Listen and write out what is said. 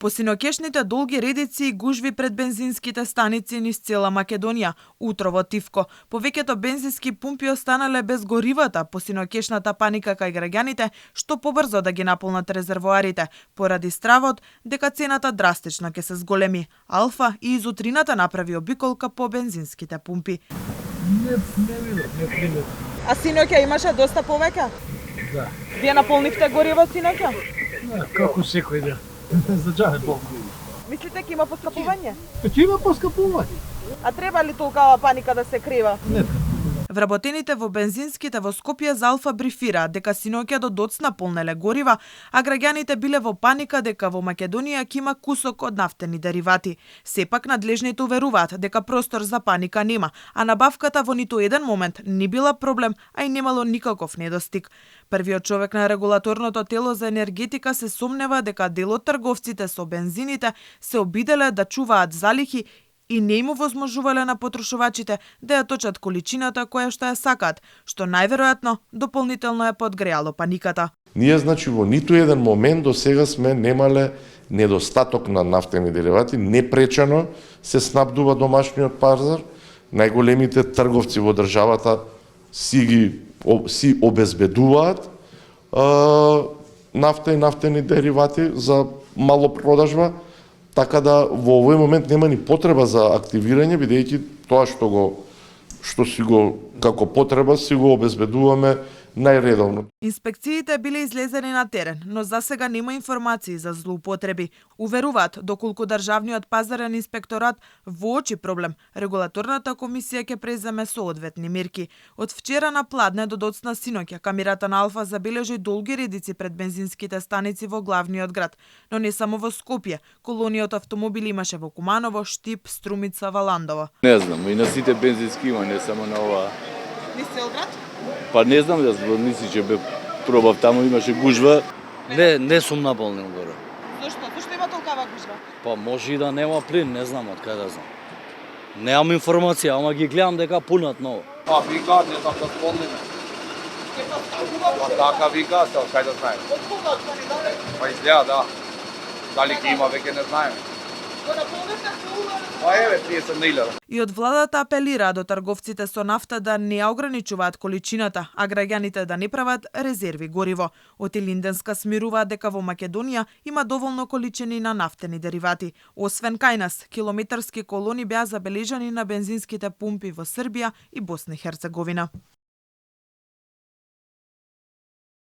Посинокешните долги редици и гужви пред бензинските станици низ цела Македонија, утро во Тивко. Повеќето бензински пумпи останале без горивата, посинокешната паника кај граѓаните што побрзо да ги наполнат резервоарите, поради стравот дека цената драстично ќе се зголеми. Алфа и изутрината направи обиколка по бензинските пумпи. Не видов. А синоќа имаше доста повеќе? Да. Вие наполнивте гориво синоќа? Како секој ден. За џабе толку. Мислите ќе има поскапување? Ќе има поскапување. А треба ли толкава паника да се крива? Не треба. Вработените во бензинските во Скопје за Алфа брифираат дека синоќа до доцна полнеле горива, а граѓаните биле во паника дека во Македонија ќе има кусок од нафтени деривати. Сепак надлежните уверуваат дека простор за паника нема, а набавката во ниту еден момент не била проблем, а и немало никаков недостиг. Првиот човек на регулаторното тело за енергетика се сомнева дека дел од трговците со бензините се обиделе да чуваат залихи и не им овозможувале на потрошувачите да ја точат количината која што ја сакаат, што најверојатно дополнително е подгреало паниката. Ние, значи, во ниту еден момент до сега сме немале недостаток на нафтени деривати, непречено се снабдува домашниот пазар, најголемите трговци во државата си обезбедуваат нафта и нафтени деривати за малопродажба, така да во овој момент нема ни потреба за активирање, бидејќи тоа што си го како потреба си го обезбедуваме најредовно. Инспекциите биле излезени на терен, но за сега нема информации за злоупотреби. Уверуваат, доколку државниот пазарен инспекторат воочи проблем, регулаторната комисија ќе преземе соодветни мерки. Од вчера на пладне до доцна синоќа камерата на Алфа забележи долги редици пред бензинските станици во главниот град, но не само во Скопје. Колонија од автомобили имаше во Куманово, Штип, Струмица, Валандово. Не знам, и на сите бензински има, не само на ова. Низ цел град? Па не знам, јас мисли че бе пробав таму, имаше гужва. Не сум наполнил горе. Зошто? Зошто има толкава гужва? Па може и да нема плин, не знам од каде да знам. Немам информација, ама ги гледам дека пунат ново. Па викаат, не знам да спомниме. Па така викаат, кај да знаеме. Од кога од кандидата? Па изгледа, да. Дали ќе има, веќе не знаеме. Па еве, 30.000. И од владата апелира до трговците со нафта да не ја ограничуваат количината, а граѓаните да не прават резерви гориво. Од Илинденска смируваат дека во Македонија има доволно количини на нафтени деривати. Освен кај нас, километарски колони беа забележани на бензинските пумпи во Србија и Босна и Херцеговина.